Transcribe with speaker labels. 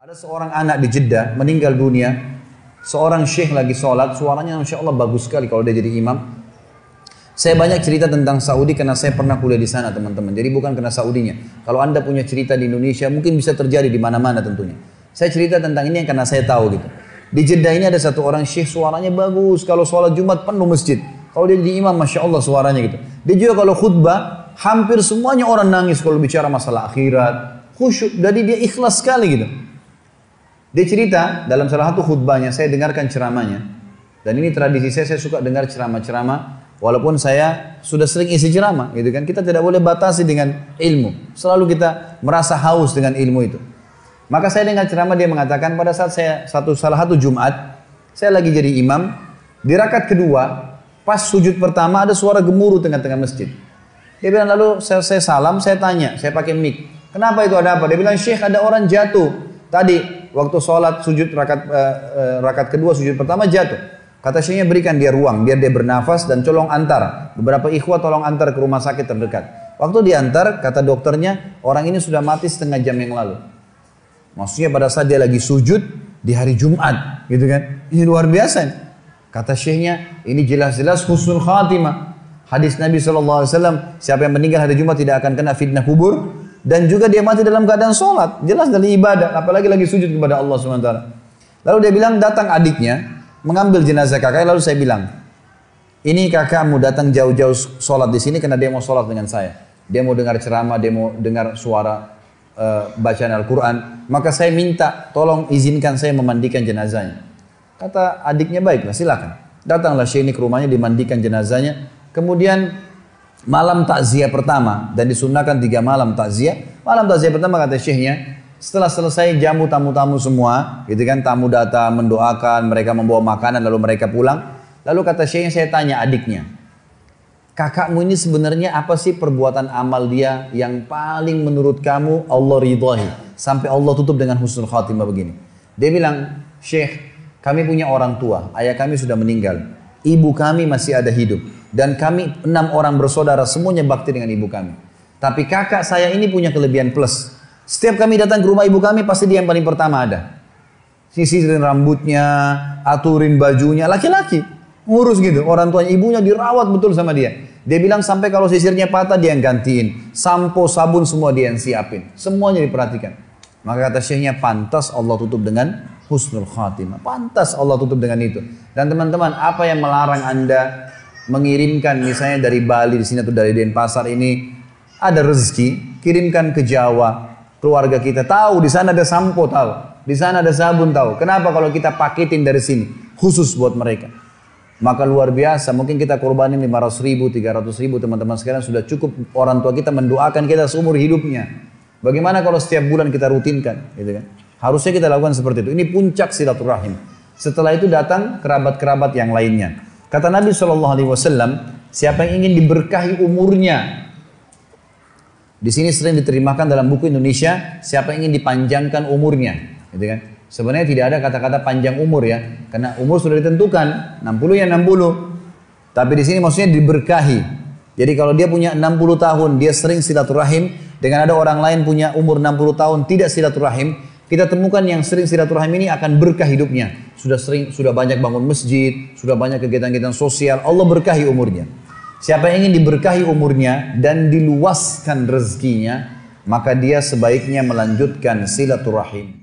Speaker 1: Ada seorang anak di Jeddah meninggal dunia. Seorang syekh lagi sholat, suaranya Masya Allah bagus sekali kalau dia jadi imam. Saya banyak cerita tentang Saudi karena saya pernah kuliah di sana teman-teman. Jadi bukan karena Saudinya. Kalau anda punya cerita di Indonesia mungkin bisa terjadi di mana-mana tentunya. Saya cerita tentang ini karena saya tahu gitu. Di Jeddah ini ada satu orang syekh suaranya bagus. Kalau sholat Jumat penuh masjid. Kalau dia jadi imam Masya Allah suaranya gitu. Dia juga kalau khutbah hampir semuanya orang nangis kalau bicara masalah akhirat. Khusyuk. Jadi dia ikhlas sekali gitu. Dia cerita dalam salah satu khutbahnya, saya dengarkan ceramahnya. Dan ini tradisi saya suka dengar ceramah-ceramah. Walaupun saya sudah sering isi ceramah, gitu kan. Kita tidak boleh batasi dengan ilmu. Selalu kita merasa haus dengan ilmu itu. Maka saya dengar ceramah dia mengatakan pada saat saya salah satu Jumat, saya lagi jadi imam. Di rakaat kedua, pas sujud pertama ada suara gemuruh tengah-tengah masjid. Dia bilang lalu saya salam, saya tanya, saya pakai mic. Kenapa itu ada apa? Dia bilang Syekh ada orang jatuh. Tadi waktu sholat sujud rakaat kedua sujud pertama jatuh. Kata syekhnya berikan dia ruang biar dia bernafas dan tolong antar. Beberapa ikhwah tolong antar ke rumah sakit terdekat. Waktu diantar kata dokternya orang ini sudah mati setengah jam yang lalu. Maksudnya pada saat dia lagi sujud di hari Jumat, gitu kan? Ini luar biasa. Kata syekhnya ini jelas-jelas husnul khatimah. Hadis Nabi SAW, siapa yang meninggal hari Jumat tidak akan kena fitnah kubur. Dan juga dia mati dalam keadaan sholat. Jelas dari ibadah. Apalagi lagi sujud kepada Allah SWT. Lalu dia bilang datang adiknya. Mengambil jenazah kakaknya. Lalu saya bilang. Ini kakakmu datang jauh-jauh sholat di sini. Karena dia mau sholat dengan saya. Dia mau dengar ceramah. Dia mau dengar suara bacaan Al-Quran. Maka saya minta tolong izinkan saya memandikan jenazahnya. Kata adiknya baiklah silakan. Datanglah Syekh ini ke rumahnya dimandikan jenazahnya. Kemudian malam takziah pertama dan disunnahkan 3 malam takziah. Malam takziah pertama kata syekhnya, setelah selesai jamu tamu-tamu semua, gitu kan, tamu datang mendoakan, mereka membawa makanan lalu mereka pulang. Lalu kata syekhnya saya tanya adiknya, kakakmu ini sebenarnya apa sih perbuatan amal dia yang paling menurut kamu Allah ridhahi sampai Allah tutup dengan husnul khatimah begini? Dia bilang, Syekh, kami punya orang tua, ayah kami sudah meninggal, ibu kami masih ada hidup. Dan kami 6 orang bersaudara semuanya bakti dengan ibu kami. Tapi kakak saya ini punya kelebihan plus. Setiap kami datang ke rumah ibu kami pasti dia yang paling pertama ada. Sisirin rambutnya, aturin bajunya, laki-laki. Ngurus gitu, orang tuanya ibunya dirawat betul sama dia. Dia bilang sampai kalau sisirnya patah dia yang gantiin. Sampo, sabun semua dia yang siapin. Semuanya diperhatikan. Maka kata syekhnya pantas Allah tutup dengan husnul khatimah. Pantas Allah tutup dengan itu. Dan teman-teman apa yang melarang anda mengirimkan misalnya dari Bali di sini atau dari Denpasar ini ada rezeki, kirimkan ke Jawa, keluarga kita tahu di sana ada sampo tahu, di sana ada sabun tahu. Kenapa kalau kita paketin dari sini khusus buat mereka? Maka luar biasa, mungkin kita korbanin 500 ribu, 300 ribu teman-teman sekalian sudah cukup orang tua kita mendoakan kita seumur hidupnya. Bagaimana kalau setiap bulan kita rutinkan, gitu kan? Harusnya kita lakukan seperti itu. Ini puncak silaturahim. Setelah itu datang kerabat-kerabat yang lainnya. Kata Nabi SAW, siapa yang ingin diberkahi umurnya. Di sini sering diterjemahkan dalam buku Indonesia, siapa yang ingin dipanjangkan umurnya. Gitu kan? Sebenarnya tidak ada kata-kata panjang umur ya. Karena umur sudah ditentukan, 60 ya 60. Tapi di sini maksudnya diberkahi. Jadi kalau dia punya 60 tahun, dia sering silaturahim. Dengan ada orang lain punya umur 60 tahun, tidak silaturahim. Kita temukan yang sering silaturahim ini akan berkah hidupnya. Sudah banyak bangun masjid, sudah banyak kegiatan-kegiatan sosial. Allah berkahi umurnya. Siapa yang ingin diberkahi umurnya dan diluaskan rezekinya, maka dia sebaiknya melanjutkan silaturahim.